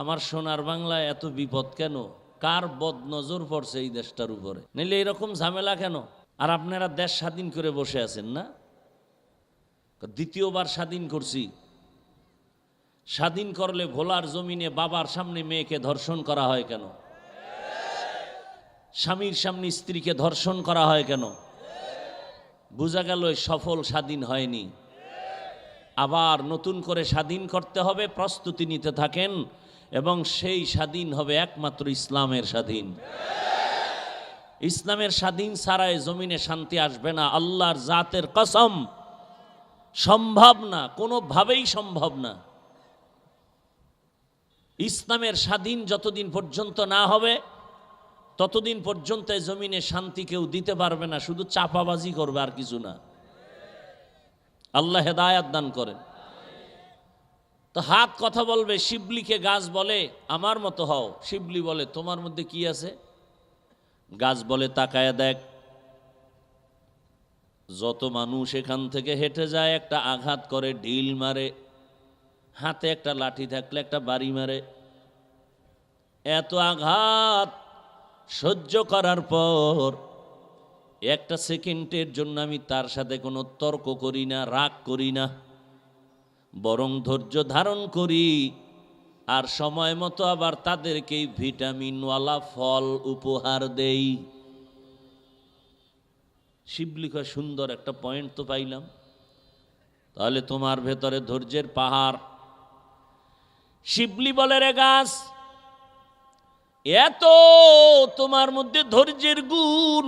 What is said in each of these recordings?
আমার সোনার বাংলায় এত বিপদ কেন? কার বদ নজর পড়ছে এই দেশটার উপরে? নিলে এরকম ঝামেলা কেন? আর আপনারা দেশ স্বাধীন করে বসে আছেন না? দ্বিতীয়বার স্বাধীন করছি। স্বাধীন করলে ভোলার জমিনে বাবার সামনে মেয়েকে ধর্ষণ করা হয় কেন? স্বামীর সামনে স্ত্রীকে ধর্ষণ করা হয় কেন? বোঝা গেল সফল স্বাধীন হয়নি। আবার নতুন করে স্বাধীন করতে হবে, প্রস্তুতি নিতে থাকেন, এবং সেই স্বাধীন হবে একমাত্র ইসলামের স্বাধীন। ইসলামের স্বাধীন ছাড়াই জমিনে শান্তি আসবে না। আল্লাহর জাতের কসম, সম্ভব না, কোনোভাবেই সম্ভব না। ইসলামের স্বাধীন যতদিন পর্যন্ত না হবে ততদিন পর্যন্ত জমিনে শান্তি কেউ দিতে পারবে না, শুধু চাপাবাজি করবে আর কিছু না। আল্লাহ হেদায়াত দান করেন। তো হাত কথা বলবে, শিবলিকে গাছ বলে আমার মতো হও, শিবলি বলে তোমার মধ্যে কি আছে? গাছ বলে তাকায়া দেখ। যত মানুষ এখান থেকে হেঁটে যায় একটা আঘাত করে, ঢিল মারে, হাতে একটা লাঠি থাকলে একটা বাড়ি মারে। এত আঘাত সহ্য করার পর একটা সেকেন্ডের জন্য আমি তার সাথে কোনো তর্ক করি না, রাগ করি না, বরং ধৈর্য ধারণ করি। আর সময় মতো আবার তাদেরকেই ভিটামিনওয়ালা ফল উপহার দেই। শিবলি কয় সুন্দর একটা পয়েন্ট তো পাইলাম, তাহলে তোমার ভেতরে ধৈর্যের পাহাড়। শিবলি বলে রে গাছ, এত তোমার মধ্যে ধৈর্যের গুণ,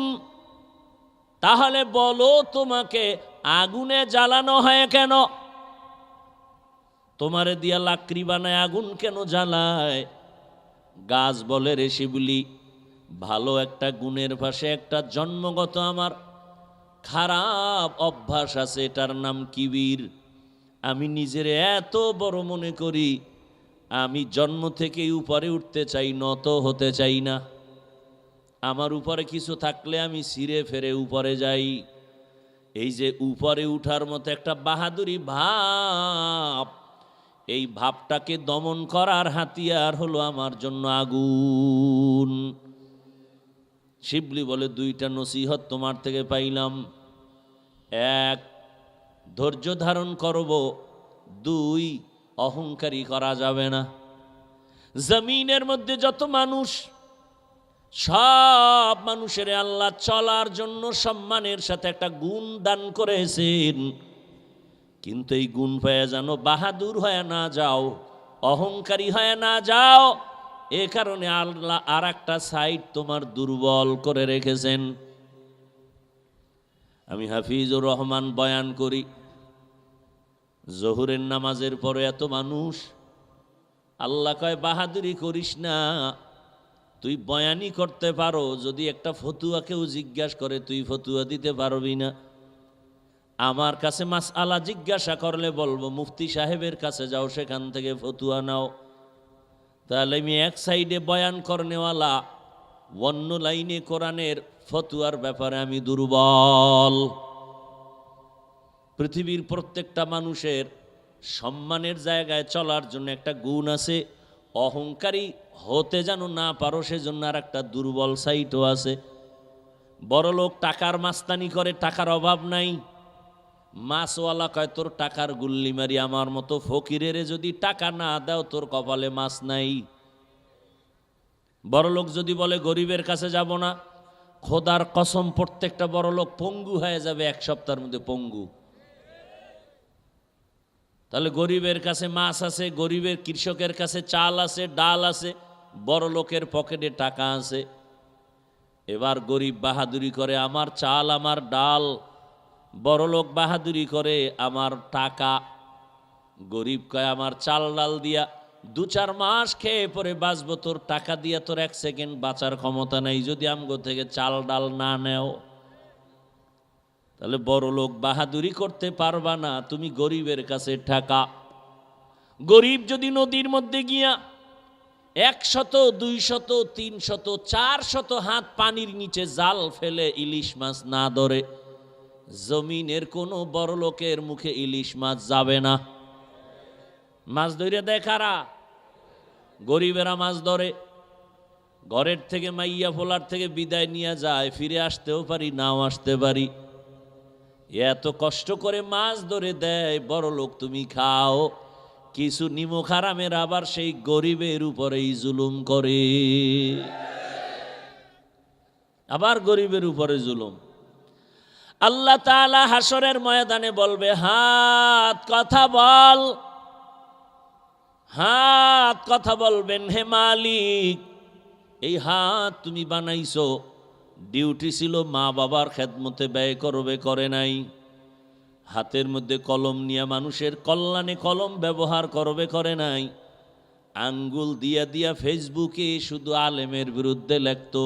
তাহলে বলো তোমাকে আগুনে জ্বালানো হয় কেন? তোমারে দিয়া লাকড়ি বানায় আগুন কেন জ্বালায়? গাছ বলে রে শিবলি, ভালো একটা গুণের পাশে একটা জন্মগত আমার খারাপ অভ্যাস আছে, এটার নাম কিবির। আমি নিজের এত বড় মনে করি, আমি জন্ম থেকেই উপরে উঠতে চাই, নত হতে চাই না। আমার উপরে কিছু থাকলে আমি ছিঁড়ে ফেরে উপরে যাই। এই যে উপরে উঠার মতো একটা বাহাদুরি ভাব, এই ভাবটাকে দমন করার হাতিয়ার হলো আমার জন্য আগুন। শিবলি বলে দুইটা নসিহত তোমার থেকে পাইলাম। এক, ধৈর্য ধারণ করব। দুই, অহংকারী করা যাবে না। জমিনের মধ্যে যত মানুষ, সব মানুষের আল্লাহ চলার জন্য সম্মানের সাথে একটা গুণ দান করেছেন, কিন্তু এই গুণ পেয়ে যেন বাহাদুর হয়ে না যাও, অহংকারী হয়ে না যাও। এ কারণে আল্লাহ আর একটা সাইড তোমার দুর্বল করে রেখেছেন। আমি হাফিজুর রহমান বয়ান করি, জোহরের নামাজের পরে এত মানুষ, আল্লাহ কয় বাহাদুরি করিস না, তুই বয়ানই করতে পারো, যদি একটা ফতুয়া কেউ জিজ্ঞাসা করে তুই ফতুয়া দিতে পারবি না। আমার কাছে মাসআলা জিজ্ঞাসা করলে বলবো মুফতি সাহেবের কাছে যাও, সেখান থেকে ফতুয়া নাও। তাহলে আমি এক সাইডে বয়ান করনেওয়ালা, অন্য লাইনে কোরআনের ফতুয়ার ব্যাপারে আমি দুর্বল। পৃথিবীর প্রত্যেকটা মানুষের সম্মানের জায়গায় চলার জন্য একটা গুণ আছে, অহংকারী হতে যেন না পারো সেজন্য আর একটা দুর্বল সাইটও আছে। বড় লোক টাকার মাস্তানি করে, টাকার অভাব নাই। মাছওয়ালা কয় তোর টাকার গুল্লি মারি, আমার মতো ফকিরের যদি টাকা না দাও তোর কপালে মাছ নাই। বড় লোক যদি বলে গরিবের কাছে যাব না, খোদার কসম প্রত্যেকটা বড় লোক পঙ্গু হয়ে যাবে এক সপ্তাহের মধ্যে, পঙ্গু। তাহলে গরিবের কাছে মাছ আছে, গরিবের কৃষকের কাছে চাল আছে, ডাল আছে, বড় লোকের পকেটে টাকা আছে। এবার গরিব বাহাদুরি করে আমার চাল আমার ডাল, বড় লোক বাহাদুরি করে আমার টাকা। গরিব কয় আমার চাল ডাল দিয়া 2-4 মাস খেয়ে পরে বাঁচবো, তোর টাকা দিয়া তোর 1 সেকেন্ড বাঁচার ক্ষমতা নেই যদি আমগো থেকে চাল ডাল না নেও। তাহলে বড় লোক বাহাদুরি করতে পারবা না, তুমি গরিবের কাছে টাকা। গরিব যদি নদীর মধ্যে গিয়া 100, 200, 300, 400 হাত পানির নিচে জাল ফেলে ইলিশ মাছ না ধরে, জমিনের কোনো বড় লোকের মুখে ইলিশ মাছ যাবে না। মাছ ধরে দেয় কারা? গরিবেরা মাছ ধরে, ঘরের থেকে মাইয়া ফোলার থেকে বিদায় নিয়ে যায়, ফিরে আসতেও পারি, নাও আসতে পারি। এত কষ্ট করে মাছ ধরে দেয়, বড় লোক তুমি খাও, কিছু নিমক হারামের আবার সেই গরিবের উপরেই জুলুম করে, আবার গরিবের উপরে জুলুম। আল্লাহ তাআলা হাসরের ময়দানে বলবে, হাত কথা বল। হাত কথা বলবেন, হে মালিক, এই হাত তুমি বানাইছো, ডিউটি ছিল মা বাবার খেদমতে ব্যয় করবে, করে নাই। হাতের মধ্যে কলম নিয়ে মানুষের কল্যাণে কলম ব্যবহার করবে, করে নাই। আঙ্গুল দিয়া দিয়া ফেসবুকে শুধু আলেমের বিরুদ্ধে লেখতো,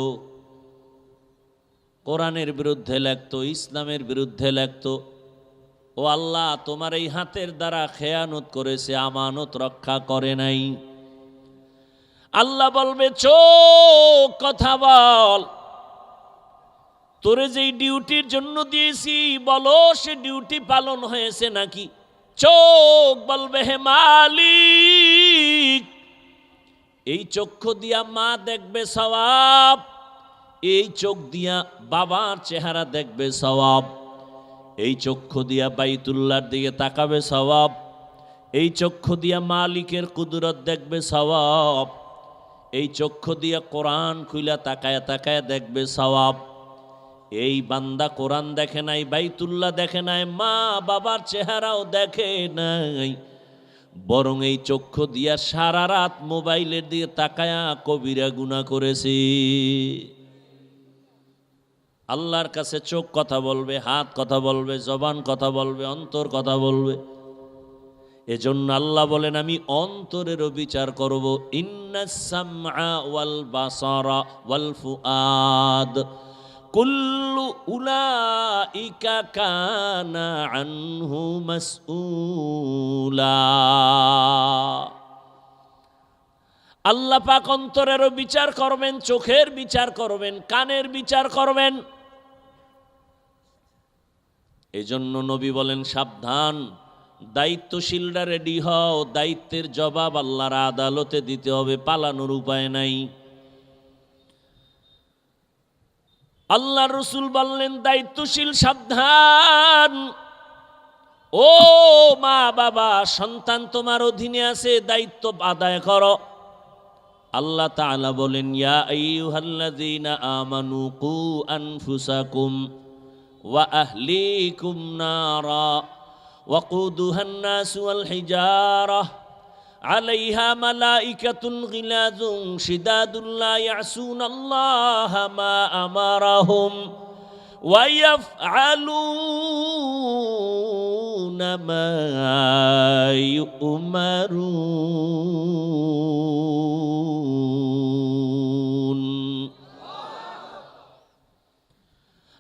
কোরআনের বিরুদ্ধে লেখতো, ইসলামের বিরুদ্ধে লেখতো। ও আল্লাহ, তোমার এই হাতের দ্বারা খেয়ানত করেছে, আমানত রক্ষা করে নাই। আল্লাহ বলবে, চোখ কথা বল, তোরে যেই ডিউটির জন্য দিয়েছি, বলো সে ডিউটি পালন হয়েছে নাকি। চোখ বলবে, হে মালিক, এই চক্ষু দিয়া মা দেখবে সওয়াব, এই চোখ দিয়া বাবার চেহারা দেখবে সওয়াব, এই চক্ষু দিয়া বাইতুল্লাহর দিকে তাকাবে সওয়াব, এই চক্ষু দিয়া মালিকের কুদরত দেখবে সওয়াব, এই চক্ষু দিয়া কোরআন খুইলা তাকায়া তাকায়া দেখবে সওয়াব। এই বান্দা কোরআন দেখে নাই, বাইতুল্লাহ দেখে নাই, মা বাবার চেহারাও দেখে নাই, বরং এই চক্ষু দিয়া সারা রাত মোবাইলের দিকে তাকায়া কবিরা গুনাহ করেছে। আল্লাহর কাছে চোখ কথা বলবে, হাত কথা বলবে, জবান কথা বলবে, অন্তর কথা বলবে। এজন্য আল্লাহ বলেন, আমি অন্তরেরও বিচার করব। ইন্নাস সামআ ওয়াল বাসারা ওয়াল ফুআদ কুল্লু উলাইকা কানা আনহু মাসউলা। আল্লাহ পাক অন্তরেরও বিচার করবেন, চোখের বিচার করবেন, কানের বিচার করবেন। এজন্য নবী বলেন, সাবধান, দায়িত্বশীলরা রেডি হও, দায়িত্বের জবাব আল্লাহর আদালতে দিতে হবে, পালানোর উপায় নাই। আল্লাহর রাসূল বললেন, দায়িত্বশীল সাবধান, ও মা বাবা, সন্তান তোমার অধীনে আছে, দায়িত্ব আদায় করো। আল্লাহ তাআলা বলেন, ইয়া আইয়ুহাল্লাযীনা আমানু কু আনফুসাকুম ওয়া আহলিকুম নারা ওয়াকুদুহান নাস ওয়াল হিজারাহ আলাইহা মালাইকাতুন গিলাযুন শিদাদুন লা ইয়াসুনাল্লাহা মা আমারাহুম ওয়া ইয়াফআলুনা মা ইউমারুন।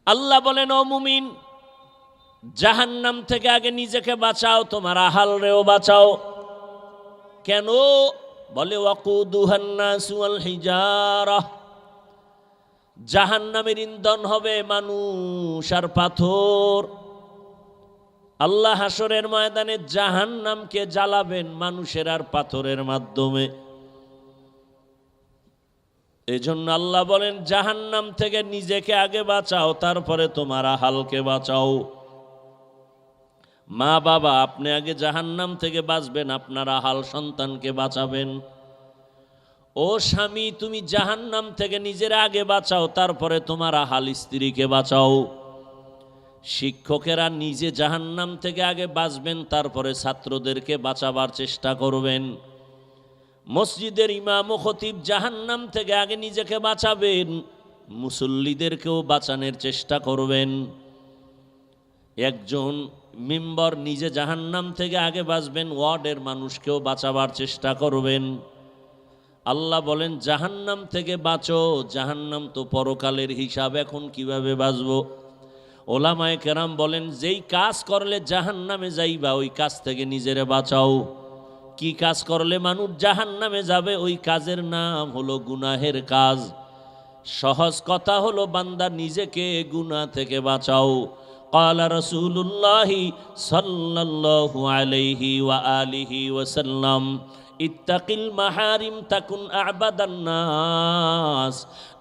আল্লাহ বলেন, ও মুমিন, জাহান্নাম থেকে আগে নিজেকে বাঁচাও, তোমার আহালরেও বাঁচাও। কেন? বলে, ওয়াকুদুহান নাস ওয়াল হিজারাহ, জাহান্নামের ইন্ধন হবে মানুষ আর পাথর। আল্লাহ হাসরের ময়দানে জাহান্নামকে জ্বালাবেন মানুষের আর পাথরের মাধ্যমে। এজন্য আল্লাহ বলেন, জাহান্নাম থেকে নিজেকে আগে বাঁচাও, তারপরে তোমার আহালকে বাঁচাও। মা বাবা, আপনি আগে জাহান্নাম থেকে বাঁচবেন, আপনার আহাল সন্তানকে বাঁচাবেন। ও স্বামী, তুমি জাহান্নাম থেকে নিজের আগে বাঁচাও, তারপরে তোমার আহাল স্ত্রীকে বাঁচাও। শিক্ষকেরা নিজে জাহান্নাম থেকে আগে বাঁচবেন, তারপরে ছাত্রদেরকে বাঁচাবার চেষ্টা করবেন। মসজিদের ইমাম ও খতিব জাহান্নাম থেকে আগে নিজেকে বাঁচাবেন, মুসল্লিদেরকেও বাঁচানোর চেষ্টা করবেন। একজন মেম্বার নিজে জাহান্নাম থেকে আগে বাঁচবেন, ওয়ার্ডের মানুষকেও বাঁচাবার চেষ্টা করবেন। আল্লাহ বলেন, জাহান্নাম থেকে বাঁচো, জাহান্নাম তো পরকালের হিসাব, এখন কিভাবে বাঁচবো? ওলামায়ে কেরাম বলেন, যেই কাজ করলে জাহান্নামে যাইবা, ওই কাজ থেকে নিজেরে বাঁচাও। কি কাজ করলে মানুষ জাহান্নামে যাবে, ওই কাজের নাম হলো গুনাহের কাজ। সহজ কথা হলো, বান্দা নিজেকে গুনাহ থেকে বাঁচাও। ক্বালা রাসূলুল্লাহি সাল্লাল্লাহু আলাইহি ওয়া আলিহি ওয়াসাল্লাম, ইত্তাকিল মাহারিম তাকুন আবাদান নাস,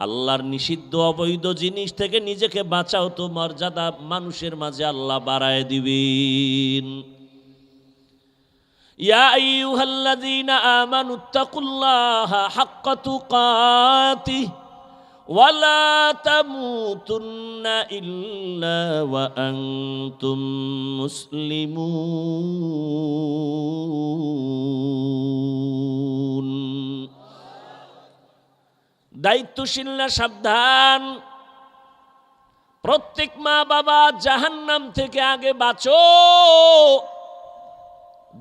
আল্লাহর নিষিদ্ধ অবৈধ জিনিস থেকে নিজেকে বাঁচাও, তো মর্যাদা মানুষের মাঝে আল্লাহ বাড়ায় দিবেন। ইয়া আইয়ুহাল্লাযীনা আমানুত্তাকুল্লাহা হাক্কা তুকাতিহি ওয়া লা তামুতুন্না ইল্লা ওয়া আনতুম মুসলিমুন। দায়িত্বশীলরা সাবধান, প্রত্যেক মা বাবা জাহান্নাম থেকে আগে বাঁচো।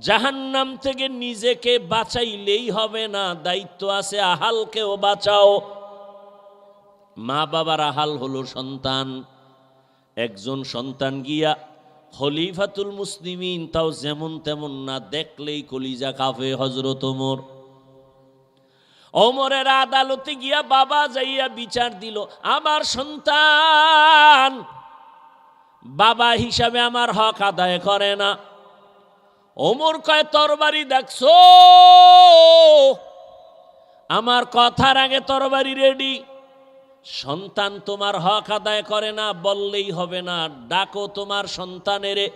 জাহান্নাম থেকে নিজেকে বাঁচাইলেই হবে না, দায়িত্ব আছে আহালকেও বাঁচাও। মা বাবার আহাল হলো সন্তান। একজন সন্তান গিয়া খলিফাতুল মুসলিমিন, তাও যেমন তেমন না, দেখলেই কলিজা কাঁপে হযরত ওমর। ওমরের আদালতে গিয়া বাবা যাইয়া বিচার দিল, আমার সন্তান বাবা হিসাবে আমার হক আদায় করে না। ওমর কয়, তরবারি দেখছো? আমার কথার আগে তরবারি রেডি। সন্তান তোমার হক আদায় করে না বললেই হবে না, ডাকো তোমার সন্তানেরে।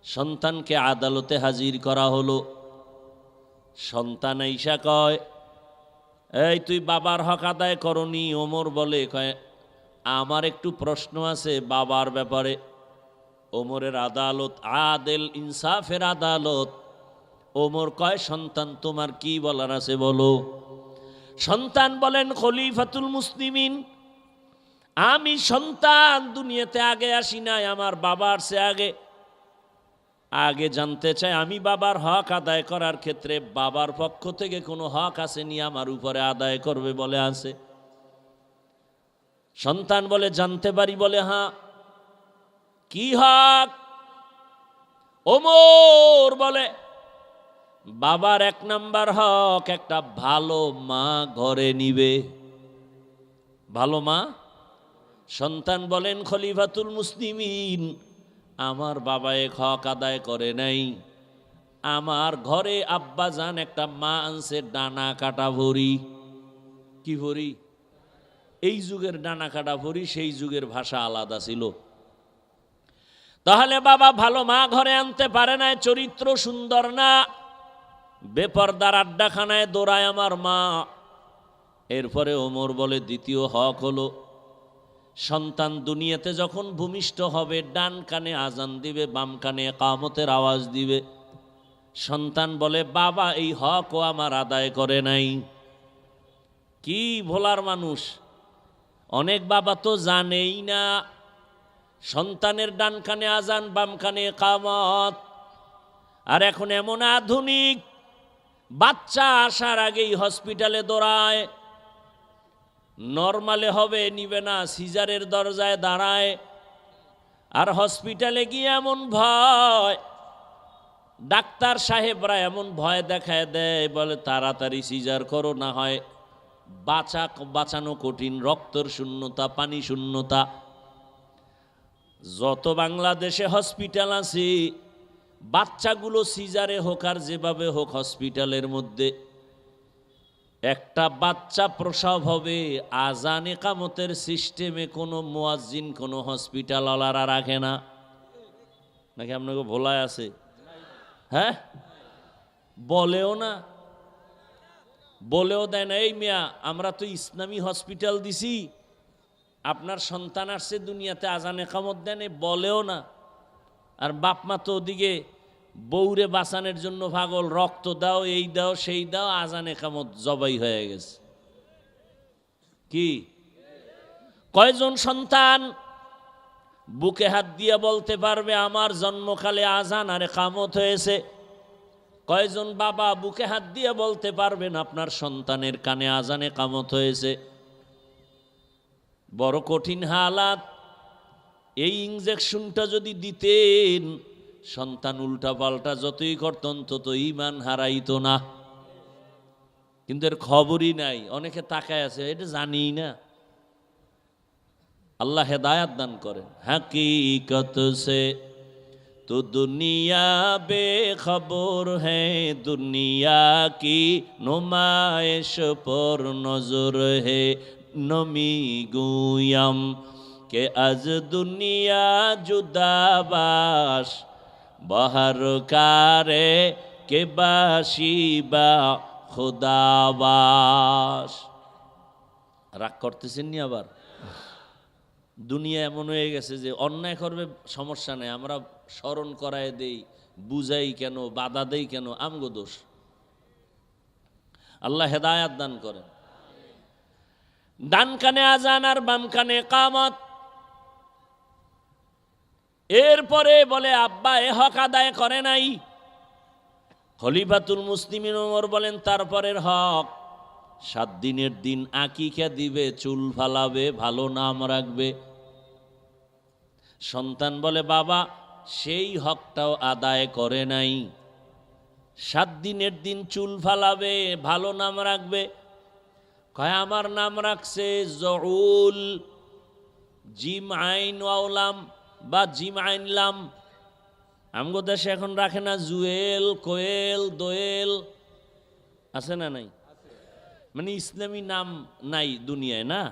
সন্তানকে আদালতে হাজির করা হলো। সন্তান আইসা কয়, এই তুই বাবার হক আদায় করনি। ওমর বলে, কয় আমার একটু প্রশ্ন আছে বাবার ব্যাপারে। ওমরের আদালত আদেল ইনসাফের আদালত। ওমর কয়, সন্তান তোমার কি বলার আছে বলো। সন্তান বলেন, খলিফাতুল মুসলিমিন, আমি সন্তান দুনিয়াতে আগে আসি নাই, আমার বাবার সে আগে জানতে চাই, আমি বাবার হক আদায় করার ক্ষেত্রে বাবার পক্ষ থেকে কোনো হক আসেনি আমার উপরে আদায় করবে বলে আছে। সন্তান বলে, জানতে পারি? বলে, হ্যাঁ। কি হক? ওমর বলে, বাবার 1 নাম্বার হক একটা ভালো মা ঘরে নিবে। ভালো মা? সন্তান বলেন, খলিফাতুল মুসলিমিন, আমার বাবা এক হক আদায় করে নাই। আমার ঘরে আব্বা জান একটা মা আনছে ডানা কাটা ভরি। কি ভরি? এই যুগের ডানা কাটা ভরি, সেই যুগের ভাষা আলাদা ছিল। তাহলে বাবা ভালো মা ঘরে আনতে পারে না, চরিত্র সুন্দর না, বেপরদার আড্ডাখানায় দৌড়ায় আমার মা। এরপরে ওমর বলে, দ্বিতীয় হক হলো, সন্তান দুনিয়াতে যখন ভূমিষ্ঠ হবে ডান কানে আজান দিবে, বাম কানে ইকামতের আওয়াজ দিবে। সন্তান বলে, বাবা এই হকও আমার আদায় করে নাই। কি ভোলার মানুষ! অনেক বাবা তো জানেই না সন্তানের ডান কানে আজান, বাম কানে ইকামত। আর এখন এমন আধুনিক, বাচ্চা আসার আগেই হসপিটালে দৌড়ায়। নরমালে হবে, নিবে না, সিজারের দরজায় দাঁড়ায়। আর হসপিটালে গিয়ে এমন ভয়, ডাক্তার সাহেবরা এমন ভয় দেখায় দেয়, বলে তাড়াতাড়ি সিজার করো, না হয় বাঁচানো কঠিন, রক্তর শূন্যতা, পানি শূন্যতা। যত বাংলাদেশে হসপিটাল আছে, বাচ্চাগুলো সিজারে হোক আর যেভাবে হোক, হসপিটালের মধ্যে একটা বাচ্চা প্রসব হবে, আজান ইকামতের সিস্টেমে কোনো মুয়াজ্জিন, কোনো হসপিটালওয়ালারা রাখে না। নাকি আপনাকে ভোলায় আছে? হ্যাঁ, বলেও না, বলেও দেয় না। এই মিয়া, আমরা তো ইসলামী হসপিটাল দিছি, আপনার সন্তান আসছে দুনিয়াতে, আজান ইকামত দেন, বলেও না। আর বাপ মা তো ওদিকে বউরে বাঁচানোর জন্য পাগল, রক্ত দাও, এই দাও, সেই দাও, আজান ইকামত জবাই হয়ে গেছে। কি কয়জন সন্তান বুকে হাত দিয়ে বলতে পারবে আমার জন্মকালে আজান আর ইকামত হয়েছে? কয়জন বাবা বুকে হাত দিয়ে বলতে পারবেন আপনার সন্তানের কানে আজান ইকামত হয়েছে? বড় কঠিন হালাত। এই ইনজেকশনটা যদি দিতেন, সন্তান উল্টা পাল্টা যতই করতেন তত ঈমান হারাইতো না। কিন্তু এর খবরই নাই, অনেকে তাকায় আছে, এটা জানি না। আল্লাহ হেদায়াত দান করেন। হাকিকত সে तो दुनिया बेखबर है दुनिया की नुमाइश पर नजर है नमी गुयम के आज दुनिया जुदाबास बाहर कारे के बाशिबा खुदाबास। রাগ করতেছেন নি আবার? দুনিয়া এমন হয়ে গেছে যে অন্যায় করবে সমস্যা নেই, আমরা স্মরণ করায় দেই, বুঝাই কেন, বাধা দেই কেন, আমগো দোষ। আল্লাহ হেদায়াত দান করেন। ডান কানে আজান আর বাম কানে কামত। এরপরে বলে আব্বা এ হক আদায় করে নাই। খলিফাতুল মুসলিমিন ওমর বলেন তারপরের হক 7 দিনের দিন আকিকা দিবে, চুল ফালাবে, ভালো নাম রাখবে। সন্তান বলে বাবা সেই হকটাও আদায় করে নাই। 7 দিনের দিন চুল ফালাবে, ভালো নাম রাখবে। কয় আমার নাম রাখছে জউল, জিম আইন ওয়ালাম বা জিম আইন লাম। আমগো দেশে এখন রাখে না জুয়েল, কোয়েল, দোয়েল, আছে না নাই? মানে ইসলামী নাম নাই দুনিয়ায় না,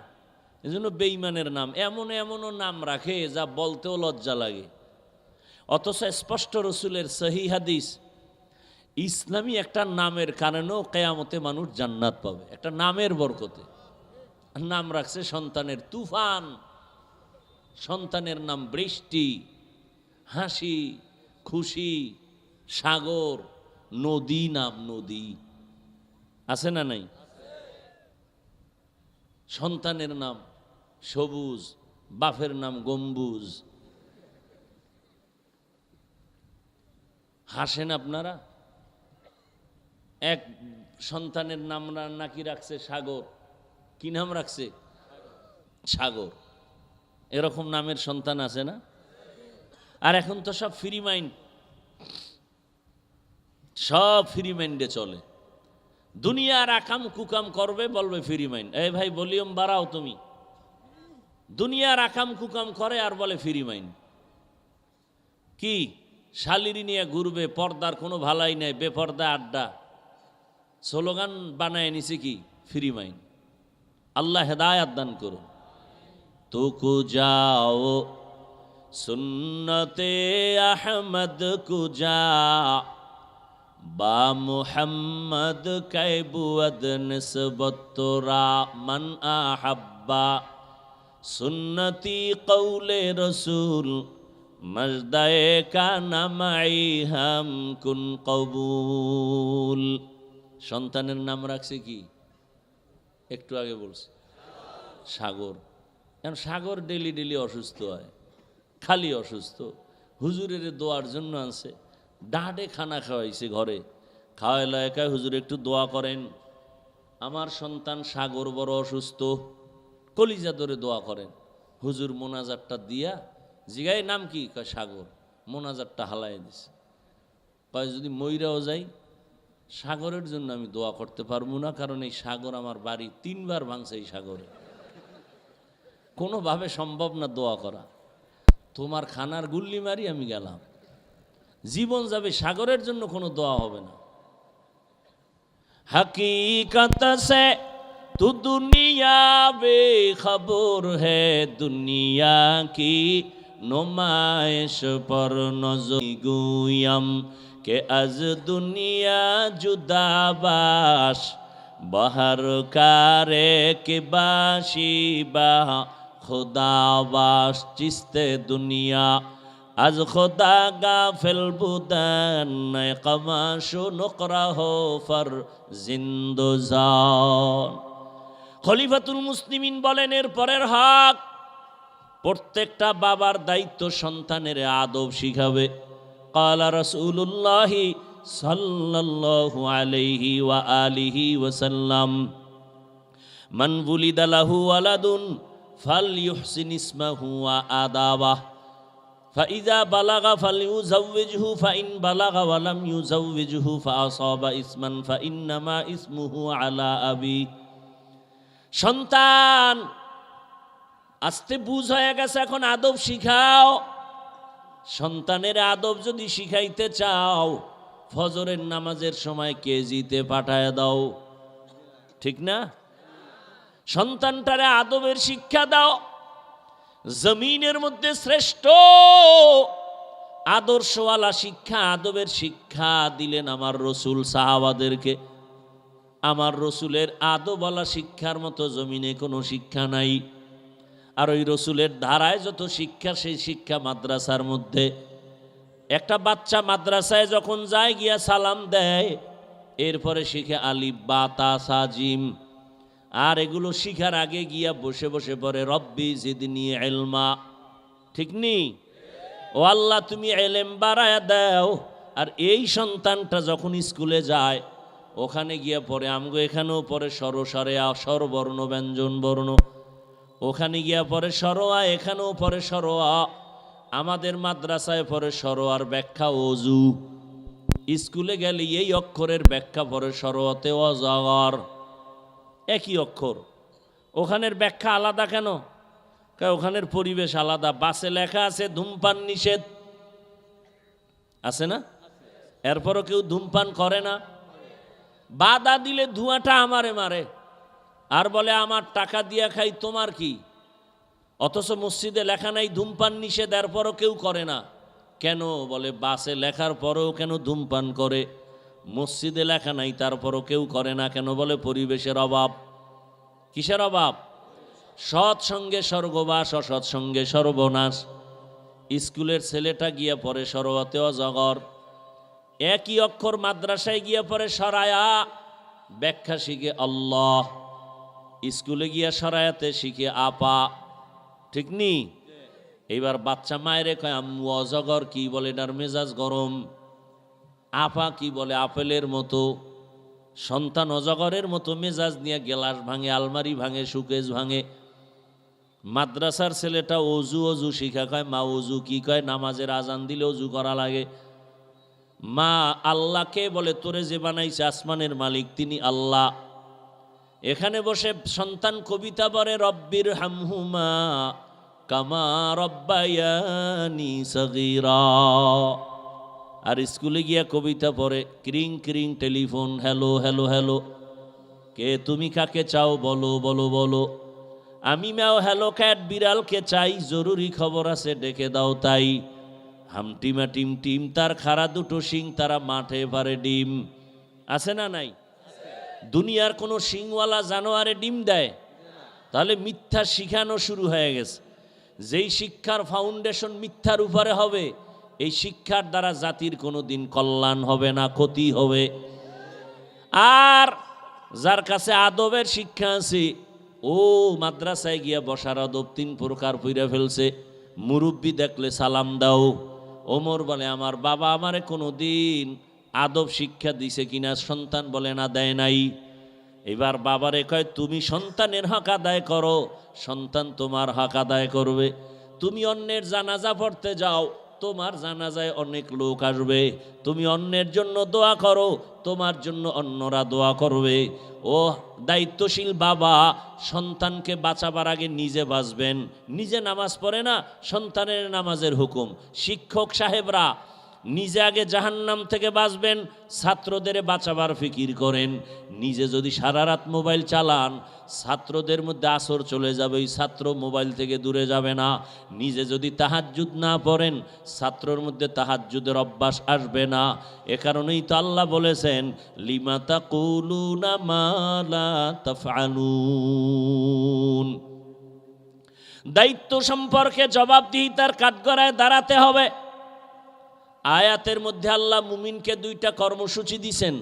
এজন্য বেঈমানের নাম এমনও নাম রাখে যা বলতেও লজ্জা লাগে। অথচ স্পষ্ট রসুলের সহিহ হাদিস, ইসলামী একটা নামের কারণেও কিয়ামতে মানুষ জান্নাত পাবে, একটা নামের বরকতে। নাম রাখছে সন্তানের তুফান, সন্তানের নাম বৃষ্টি, হাসি, খুশি, সাগর, নদী, নাম নদী, আছে না নাই? সন্তানের নাম সবুজ, বাপের নাম গম্বুজ। হাসেন আপনারা? এক সন্তানের নাম নাকি রাখছে সাগর। কি নাম রাখছে? সাগর। এরকম নামের সন্তান আছে না? আর এখন তো সব ফ্রি মাইন্ড, সব ফ্রি মাইন্ডে চলে। দুনিয়ার আকাম কুকাম করবে, বলবে ফ্রি মাইন্ড। এই ভাই ভলিউম বাড়াও তুমি। দুনিয়ার আকাম কুকাম করে আর বলে ফ্রি মাইন্ড। কি শালিরি নিয়ে ঘুরবে, পর্দার কোনো ভালাই নাই, বেপর্দা আড্ডা, স্লোগান বানায় নিছে কি ফ্রি মাইন্ড। আল্লাহ হেদায়াত দান করুন। তো কো যাও সুন্নতে আহমদ কুজা বা মুহাম্মদ কাইবুয়াদ নিসবতরা মান আহাব্বা সুন্নতি কৌলে রসুল মজদায়ে কানা মাই হাম কুন কবুল। সন্তানের নাম রাখছে কি? একটু আগে বলছে সাগর। এখন সাগর ডেলি ডেলি অসুস্থ হয়, খালি অসুস্থ। হুজুরের দোয়ার জন্য আছে, ডাঁটে খানা খাওয়াইছে ঘরে, খাওয়াইলা একাই হুজুর একটু দোয়া করেন, আমার সন্তান সাগর বড় অসুস্থ, কলিজা ধরে দোয়া করেন। হুজুর মোনাজারটা দিয়া জিগাই নাম কি? কয় সাগর। মোনাজারটা হালাই দিছে। কয় যদি মইরাও যাই সাগরের জন্য আমি দোয়া করতে পারবো না, কারণ এই সাগর আমার বাড়ি 3 বার ভাঙছে। এই সাগরে কোনোভাবে সম্ভব না দোয়া করা। তোমার খানার গুল্লি মারি আমি গেলাম, জীবন যাবে, সাগরের জন্য কোনো দোয়া হবে না। हकीकत से तू दुनिया बेखबर है दुनिया की नुमाइश पर नजर गुयम के आज दुनिया जुदाबाश बाहर कारे के बाशिबा खुदाबाश चिस्ते दुनिया आज खुदा गाफिल बुदन कमाशु नुकरा हो फर जिंदुजान। খলিফাতুল মুসলিমিন বলেন এর পরের হক, প্রত্যেকটা বাবার দায়িত্ব সন্তানের আদব শিখাবে। ক্বালা রাসূলুল্লাহি সাল্লাল্লাহু আলাইহি ওয়া আলিহি ওয়াসাল্লাম মান বুলিদা লাহু ওয়ালাদুন ফালইউহসিন ইসমাহু ওয়া আদাবাহ فإذا بلغ فليزوجه فإن بلغ ولم يزوجه فأصاب اسما فإنما اسمه على أبيه। সন্তান আস্তে বুঝ হয়ে গেছে, এখন আদব শিখাও। সন্তানের আদব যদি শিখাইতে চাও, ফজরের নামাজের সময় কেজিতে পাঠায় দাও, ঠিক না? সন্তানটারে আদবের শিক্ষা দাও। জমিনের মধ্যে শ্রেষ্ঠ আদর্শওয়ালা শিক্ষা, আদবের শিক্ষা দিলেন আমার রসুল সাহাবাদেরকে। আমার রসুলের আদবওয়ালা শিক্ষার মতো জমিনে কোনো শিক্ষা নাই। আর ওই রসুলের ধারায় যত শিক্ষা, সেই শিক্ষা মাদ্রাসার মধ্যে। একটা বাচ্চা মাদ্রাসায় যখন যায়, গিয়া সালাম দেয়, এরপরে শিখে আলিফ বা তা সা জিম। আর এগুলো শিখার আগে গিয়া বসে বসে পড়ে রব্বি জিদনি ইলমা, ঠিক নি? ও আল্লাহ তুমি এলেম বাড়ায়া দাও। আর এই সন্তানটা যখন স্কুলে যায়, ওখানে গিয়া পড়ে আমগো এখানেও পড়ে স্বরসারে স্বরবর্ণ ব্যঞ্জন বর্ণ, ওখানে গিয়া পড়ে সরোয়া, এখানেও পড়ে সরোয়া। আমাদের মাদ্রাসায় পড়ে সরোয়ার ব্যাখ্যা অজু। স্কুলে গেলে এই অক্ষরের ব্যাখ্যা পড়ে সরোয়াতে অজগর, একই অক্ষর। ওখানের ব্যাখ্যা আলাদা কেন? ওখানের পরিবেশ আলাদা। বাসে লেখা আছে ধূমপান নিষেধ, আছে না? এরপরও কেউ ধূমপান করে না। বাধা দিলে ধোঁয়াটা আমারে মারে, আর বলে আমার টাকা দিয়া খাই, তোমার কি? অথচ মসজিদে লেখা নাই ধূমপান নিষেধ, এরপরও কেউ করে না কেন? বলে বাসে লেখার পরেও কেন ধূমপান করে? মসজিদে লেখা নাই তারপরও কেউ করে না কেন? বলে পরিবেশের অভাব। কিসের অভাব? সৎসঙ্গে স্বর্গবাস, অসৎসঙ্গে সর্বনাশ। স্কুলের ছেলেটা গিয়া পড়ে সরোয়াতে অজগর, একই অক্ষর মাদ্রাসায় গিয়া পড়ে সরায়া, ব্যাখ্যা শিখে আল্লাহ। স্কুলে গিয়া সরায়াতে শিখে আপা, ঠিক নি? এইবার বাচ্চা মায়েরে কয় আম্মু অজগর কি বলে, এটার মেজাজ গরম। আপা কি বলে, আপেলের মতো। সন্তান অজগরের মতো মেজাজ নিয়ে গেলাস ভাঙে, আলমারি ভাঙে, সুকেজ ভাঙে। মাদ্রাসার ছেলেটা অজু অজু শিখা, কয় মা অজু কি? কয় নামাজের আজান দিলে অজু করা লাগে। মা আল্লাহকে বলে তোরে যে বানাইছে আসমানের মালিক তিনি আল্লাহ। এখানে বসে সন্তান কবিতা পড়ে রব্বির হামহুমা কামা রব্বায়ানি সগীরা। আর স্কুলে গিয়া কবিতা পড়ে ক্রিং ক্রিং টেলিফোন, হ্যালো হ্যালো হ্যালো, কে তুমি কাকে চাও বলো বলো বলো। আমি ম্যাও হ্যালো ক্যাট বিড়ালকে চাই, জরুরি খবর আছে ডেকে দাও তাই। হামটিমা টিম টিম তার খাড়া দুটো শিং, তারা মাঠে পারে ডিম। আছে না নাই? দুনিয়ার কোনো শিংওয়ালা জানোয়ারে ডিম দেয়? তাহলে মিথ্যা শিখানো শুরু হয়ে গেছে। যেই শিক্ষার ফাউন্ডেশন মিথ্যার উপরে হবে, এই শিক্ষার দ্বারা জাতির কোনো দিন কল্যাণ হবে না, ক্ষতি হবে। আর যার কাছে আদবের শিক্ষা আছে, ও মাদ্রাসায় গিয়া বসার আদব 3 প্রকার পইরা ফেলছে। মুরব্বি দেখলে সালাম দাও। ওমর বলে আমার বাবা আমারে কোনো দিন আদব শিক্ষা দিছে কিনা? সন্তান বলে না, দেয় নাই। এবার বাবারে কয় তুমি সন্তানের হক আদায় করো, সন্তান তোমার হক আদায় করবে। তুমি অন্যের জানাজা পড়তে যাও, তোমার জানাজায় অনেক লোক আসবে। তুমি অন্যের জন্য দোয়া করো, তোমার জন্য অন্যরা দোয়া করবে। ও দায়িত্বশীল বাবা সন্তানকে বাঁচাবার আগে নিজে বাঁচবেন। নিজে নামাজ পড়ে না, সন্তানের নামাজের হুকুম। শিক্ষক সাহেবরা নিজে আগে জাহান্নাম থেকে বাঁচবেন, ছাত্রদের বাঁচাবার ফিকির করেন। নিজে যদি সারা রাত মোবাইল চালান, ছাত্রদের মধ্যে আসর চলে যাবে, ওই ছাত্র মোবাইল থেকে দূরে যাবে না। নিজে যদি তাহাজ্জুদ না পড়েন, ছাত্রর মধ্যে তাহাজ্জুদের অভ্যাস আসবে না। এ কারণেই তো আল্লাহ বলেছেন লিমা তাকুলুনা মা লা তাফআলুন। দায়িত্ব সম্পর্কে জবাবদিহিতার কাঠগড়ায় দাঁড়াতে হবে। আয়াতের মধ্যে আল্লাহ মুমিনকে 2টা কর্মসূচি দিয়েছেন।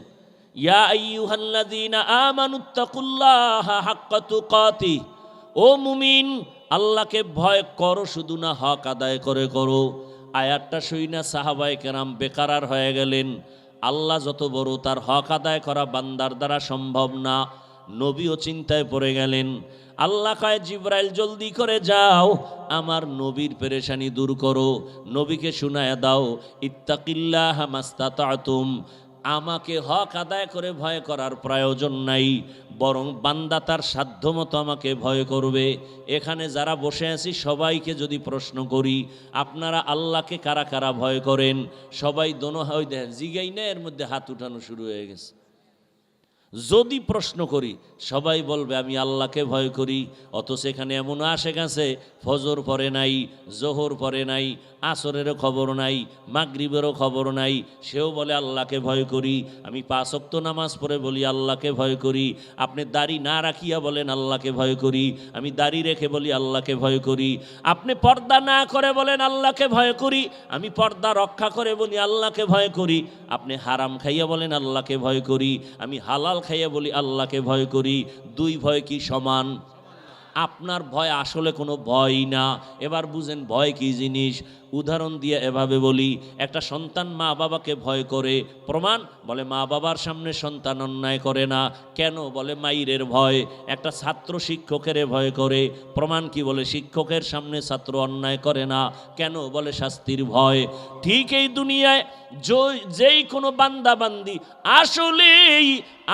ইয়া আইয়ুহাল্লাযীনা আমানুত্তাকুল্লাহা হাক্কা তুকাতি, ও মুমিন আল্লাহকে ভয় করো, শুধু না হক আদায় করে করো। আয়াতটা শুইনা সাহাবায়ে কেরাম বেকারার হয়ে গেলেন। আল্লাহ যত বড়, তার হক আদায় করা বান্দার দ্বারা সম্ভব না। নবীও চিন্তায় পড়ে গেলেন। আল্লাহ কয় জিবরাইল জলদি করে যাও, আমার নবীর পেরেশানি দূর করো। নবীকে শুনায়া দাও ইত্তাকিল্লাহা মাস্তাতাতুম, আমাকে হক আদায় করে ভয় করার প্রয়োজন নাই, বরং বান্দা তার সাধ্যমতো আমাকে ভয় করবে। এখানে যারা বসে আছি সবাইকে যদি প্রশ্ন করি, আপনারা আল্লাহকে কারা কারা ভয় করেন? সবাই দোনো হয় দেখেন, জিগাই না, এর মধ্যে হাত উঠানো শুরু হয়ে গেছে। যদি প্রশ্ন করি সবাই বলবে আমি আল্লাহকে ভয় করি। অথচ এখানে এমন আশেক আছে ফজর পড়ে নাই, জোহর পড়ে নাই, আসরেরও খবর নাই, মাগরিবেরও খবর নাই, সেও বলে আল্লাহকে ভয় করি। আমি 5 ওয়াক্ত নামাজ পড়ে বলি আল্লাহকে ভয় করি। আপনি দাড়ি না রাখিয়া বলেন আল্লাহকে ভয় করি। আমি দাড়ি রেখে বলি আল্লাহকে ভয় করি। আপনি পর্দা না করে বলেন আল্লাহকে ভয় করি। আমি পর্দা রক্ষা করে বলি আল্লাহকে ভয় করি। আপনি হারাম খাইয়া বলেন আল্লাহকে ভয় করি। আমি হালাল খাইয়া বলি আল্লাহকে ভয় করি। দুই ভয় কি সমান? আপনার ভয় আসলে কোনো ভয় না। এবার বুঝেন ভয় কি জিনিস। উদাহরণ দিয়ে এভাবে বলি, একটা সন্তান মা বাবাকে ভয় করে। প্রমাণ? বলে মা বাবার সামনে সন্তান অন্যায় করে না। কেন? বলে মাইরের ভয়। একটা ছাত্র শিক্ষকের ভয় করে। প্রমাণ কি? বলে শিক্ষকের সামনে ছাত্র অন্যায় করে না। কেন? বলে শাস্তির ভয়। ঠিক এই দুনিয়ায় যেই কোনো বান্দা বান্দি আসলেই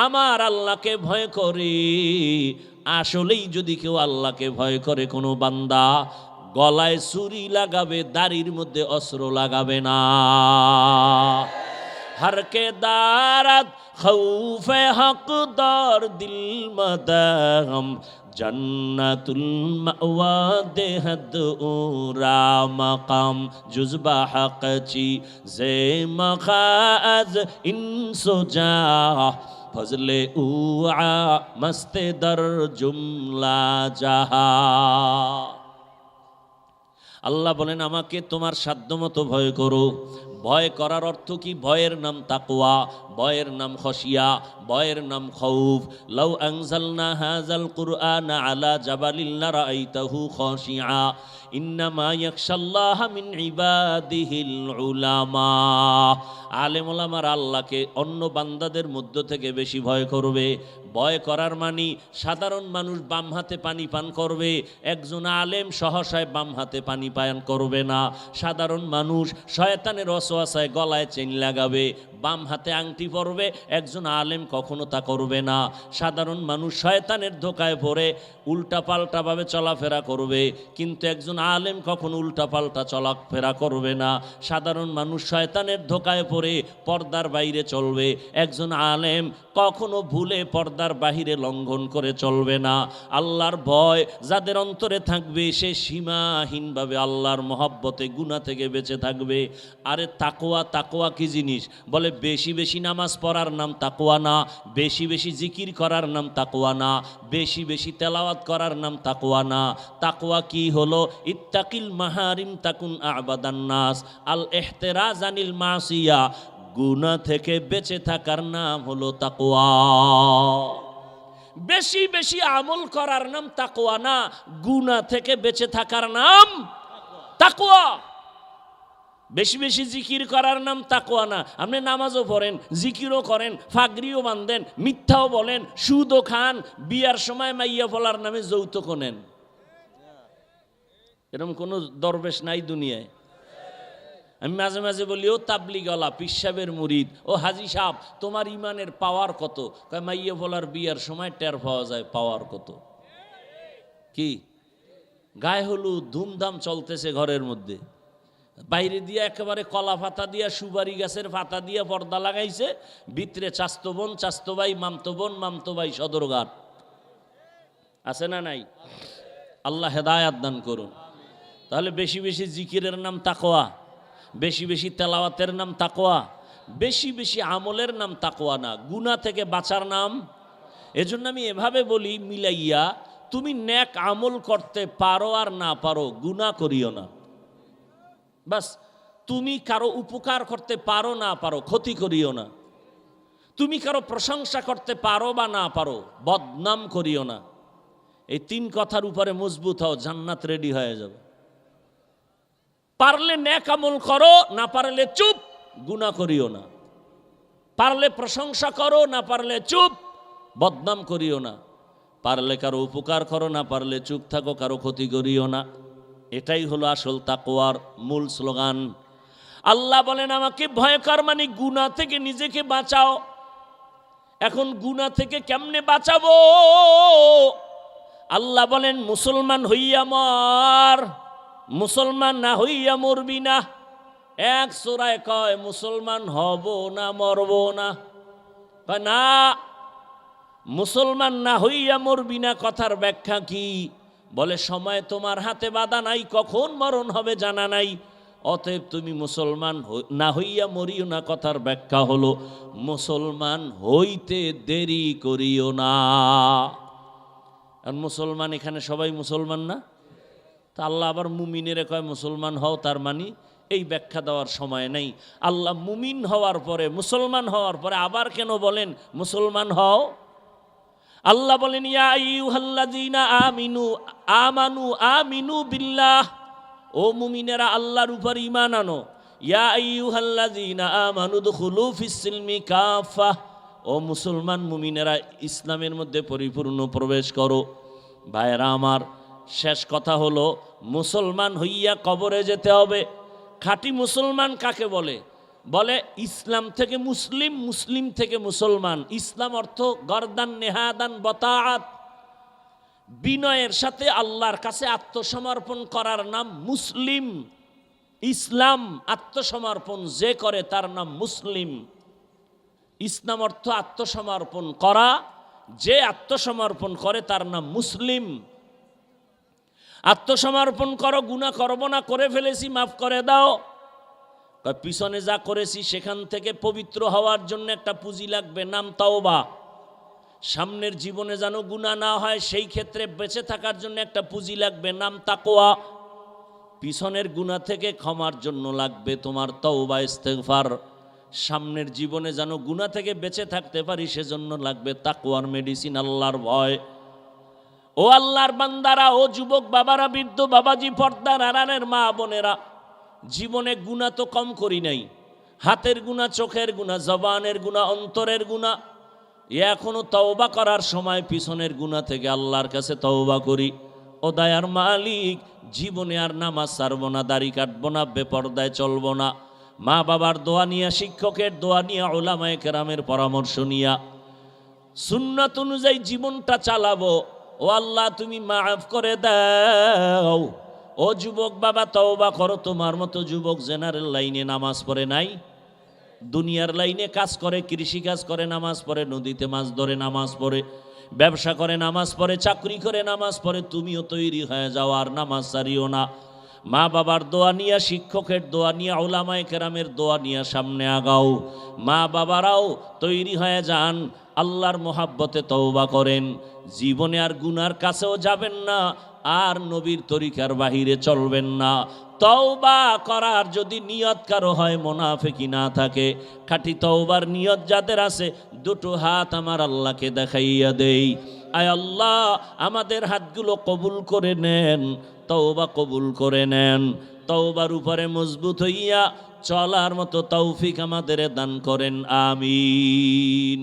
আমার আল্লাহকে ভয় করে, আসলেই যদি কেউ আল্লাহকে ভয় করে, কোনো বান্দা গলায় ছুরি লাগাবে, দাড়ির মধ্যে অস্ত্র লাগাবে না। हर के दारत खौफे हकदार दिल मदहम जन्नतुल मअवा देहद उरा मकाम जुज़बा हक़ची ज़े मखाज़ इंसुजा फजले उआ मस्ते दर जुमला जहा। আল্লাহ বলেন আমাকে তোমার সাধ্যমতো ভয় করো। ভয় করার অর্থ কি? ভয়ের নাম তাকওয়া, ভয়ের নাম খশিয়া, ভয়ের নাম খৌফ। লাউ আনজালনা হাযাল কুরআনা আলা জাবালিন লারাআইতাহু খাশিআ ইন্নামা ইয়াখশাল্লাহা মিন ইবাদিহিল উলামা। আলেম ওলামার আল্লাহকে অন্য বান্দাদের মধ্য থেকে বেশি ভয় করবে। ভয় করার মানি সাধারণ মানুষ বাম হাতে পানি পান করবে, একজন আলেম সহসায় বাম হাতে পানি পান করবে না। সাধারণ মানুষ শয়তানের ওয়াসওয়াসায় গলায় চেইন লাগাবে, বাম হাতে আংটি পরবে, একজন আলেম কখনো তা করবে না। সাধারণ মানুষ শয়তানের ধোকায় পড়ে উল্টাপাল্টাভাবে চলাফেরা করবে, কিন্তু একজন আলেম কখনো উল্টাপাল্টা চলাফেরা করবে না। সাধারণ মানুষ শয়তানের ধোকায় পড়ে পর্দার বাইরে চলবে, একজন আলেম কখনো ভুলে পর্দার বাহিরে লঙ্ঘন করে চলবে না। আল্লাহর ভয় যাদের অন্তরে থাকবে সে সীমাহীনভাবে আল্লাহর মহব্বতে গুনাহ থেকে বেঁচে থাকবে। আরে তাকওয়া, তাকওয়া কি জিনিস? বলে বেশি বেশি নামাজ পড়ার নাম তাকওয়া না, বেশি বেশি জিকির করার নাম তাকওয়া না, বেশি বেশি তেলাওয়াত করার নাম তাকওয়া না। তাকওয়া কি হলো? ইত্তাকিল মাহারিম তাকুন আবাদান নাস, আল ইহতিরাজ আনিল মাসিয়া, গুনাহ থেকে বেঁচে থাকার নাম হলো তাকওয়া। বেশি বেশি আমল করার নাম তাকওয়া না, গুনাহ থেকে বেঁচে থাকার নাম তাকওয়া। বেশি বেশি জিকির করার নাম তাকওয়া না। আপনি নামাজও পড়েন, জিকিরও করেন, ফাগরিও বাঁধেন, মিথ্যাও বলেন, সুদও খান, বিয়ার সময় মাইয়া ফলার নামে যৌতুক নেন। এরকম কোনো দরবেশ নাই দুনিয়ায়। আমি মাঝে মাঝে বলি, ও তাবলিগওয়ালা, পীর সাহেবের মুরিদ, ও হাজি সাহেব, তোমার ইমানের পাওয়ার কত? কয় মাইয়া ফলার বিয়ার সময় টের পাওয়া যায় পাওয়ার কত। কি গায়ে হলুদ ধুমধাম চলতেছে ঘরের মধ্যে, বাইরে দিয়ে একেবারে কলা পাতা দিয়া, সুপারি গাছের পাতা দিয়া পর্দা লাগাইছে, ভিতরে চাস্তো বোন, চাস্তো ভাই, মামতো বোন, মামতো ভাই, সদরঘাট আছে না নাই? আল্লাহ হেদায়াত দান করুন। তাহলে বেশি বেশি জিকিরের নাম তাকওয়া, বেশি বেশি তেলাওয়াতের নাম তাকওয়া, বেশি বেশি আমলের নাম তাকওয়া না, গুনাহ থেকে বাঁচার নাম। এজন্য আমি এভাবে বলি মিলাইয়া, তুমি নেক আমল করতে পারো আর না পারো, গুনাহ করিও না। বাস, তুমি কারো উপকার করতে পারো না পারো, ক্ষতি করিও না। তুমি কারো প্রশংসা করতে পারো বা না পারো, বদনাম করিও না। এই 3 কথার উপরে মজবুত হও, জান্নাত রেডি হয়ে যাবে। পারলে নেক আমল করো, না পারলে চুপ, গুনাহ করিও না। পারলে প্রশংসা করো, না পারলে চুপ, বদনাম করিও না। পারলে কারো উপকার করো, না পারলে চুপ থাকো, কারো ক্ষতি করিও না। এটাই হলো আসল তাকওয়ার মূল স্লোগান। আল্লাহ বলেন আমাকে ভয় কর মানে গুনাহ থেকে নিজেকে বাঁচাও। এখন গুনাহ থেকে কেমনে বাঁচাবো? আল্লাহ বলেন মুসলমান হইয়া মর, মুসলমান না হইয়া মরবি না। এক সূরায় কয় মুসলমান হব না মরব না, কয় না মুসলমান না হইয়া মরবি না। কথার ব্যাখ্যা কি? বলে সময় তোমার হাতে বাঁধা নাই, কখন মরণ হবে জানা নাই, অতএব তুমি মুসলমান না হইয়া মরিও না। কথার ব্যাখ্যা হলো মুসলমান হইতে দেরি করিও না। আর মুসলমান এখানে সবাই মুসলমান না, তা আল্লাহ আবার মুমিনেরে কয় মুসলমান হও, তার মানে এই ব্যাখ্যা দেওয়ার সময় নেই। আল্লাহ মুমিন হওয়ার পরে, মুসলমান হওয়ার পরে আবার কেন বলেন মুসলমান হও? আল্লাহ বলেন ইয়া আইয়ুহাল্লাযীনা আমিনু বিল্লাহ, ও মুমিনেরা আল্লাহর উপর ঈমান আনো। ইয়া আইয়ুহাল্লাযীনা আমানু দুখুলু ফিস-সিলমি কাফা, ও মুসলমান মুমিনেরা ইসলামের মধ্যে পরিপূর্ণ প্রবেশ করো। ভাইরা আমার, শেষ কথা হলো মুসলমান হইয়া কবরে যেতে হবে। খাঁটি মুসলমান কাকে বলে? বলে ইসলাম থেকে মুসলিম, মুসলিম থেকে মুসলমান। ইসলাম অর্থ গরদান নেহাদান বতাআত, বিনয়ের সাথে আল্লাহর কাছে আত্মসমর্পণ করার নাম মুসলিম। ইসলাম আত্মসমর্পণ যে করে তার নাম মুসলিম। ইসলাম অর্থ আত্মসমর্পণ করা, যে আত্মসমর্পণ করে তার নাম মুসলিম। আত্মসমর্পণ করো, গুনাহ করব না, করে ফেলেছি মাফ করে দাও। পিছনে যা করেছি সেখান থেকে পবিত্র হওয়ার জন্য একটা পুঁজি লাগবে, নাম তাওবা। সামনের জীবনে যেন গুনাহ না হয় সেই ক্ষেত্রে বেঁচে থাকার জন্য একটা পুঁজি লাগবে, নাম তাকওয়া। পিছনের গুনাহ থেকে ক্ষমার জন্য লাগবে তোমার তাওবা ইস্তেগফার। সামনের জীবনে যেন গুনাহ থেকে বেঁচে থাকতে পারি সেজন্য লাগবে তাকওয়ার মেডিসিন, আল্লাহর ভয়। ও আল্লাহর বান্দারা, ও যুবক বাবারা, বৃদ্ধ বাবাজি, পর্দার আড়ালের মা বোনেরা, জীবনে গুনাহ তো কম করি নাই। হাতের গুনাহ, চোখের গুনাহ, জবানের গুনাহ, অন্তরের গুনাহ। এখনো তওবা করার সময় পিছনের গুনাহ থেকে আল্লাহর কাছে তওবা করি। ও দয়ার মালিক, জীবনে আর নামাজ ছাড়বো না, দাড়ি কাটবো না, বেপরদায় চলবো না। মা বাবার দোয়া নিয়া, শিক্ষকের দোয়া নিয়া, উলামায়ে কেরামের পরামর্শ নিয়া সুন্নাত অনুযায়ী জীবনটা চালাবো। ও আল্লাহ তুমি মাফ করে দাও। ও যুবক বাবা, তওবা করো। তোমার মতো যুবক জেনারেল লাইনে নামাজ পড়ে নাই, দুনিয়ার লাইনে কাজ করে, কৃষি কাজ করে নামাজ পড়ে, নদীতে মাছ ধরে নামাজ পড়ে, ব্যবসা করে নামাজ পড়ে, চাকরি করে নামাজ পড়ে। তুমিও তৈরি হয়ে যাও, আর নামাজ ছাড়িও না। মা বাবার দোয়া নিয়া, শিক্ষকের দোয়া নিয়া, উলামায়ে কেরামের দোয়া নিয়া সামনে আগাও। মা বাবারাও তৈরি হয়ে যান, আল্লাহর মোহাব্বতে তওবা করেন। জীবনে আর গুনার কাছেও যাবেন না, আর নবীর তরিকার বাহিরে চলবেন না। তওবা করার যদি নিয়ত কারো হয়, মুনাফিকি না থাকে, খাঁটি তওবার নিয়ত যাদের আছে, দুটো হাত আমার আল্লাহকে দেখাইয়া দেই। আয় আল্লাহ, আমাদের হাতগুলো কবুল করে নেন, তওবা কবুল করে নেন। তওবার উপরে মজবুত হইয়া চলার মতো তৌফিক আমাদের দান করেন, আমিন।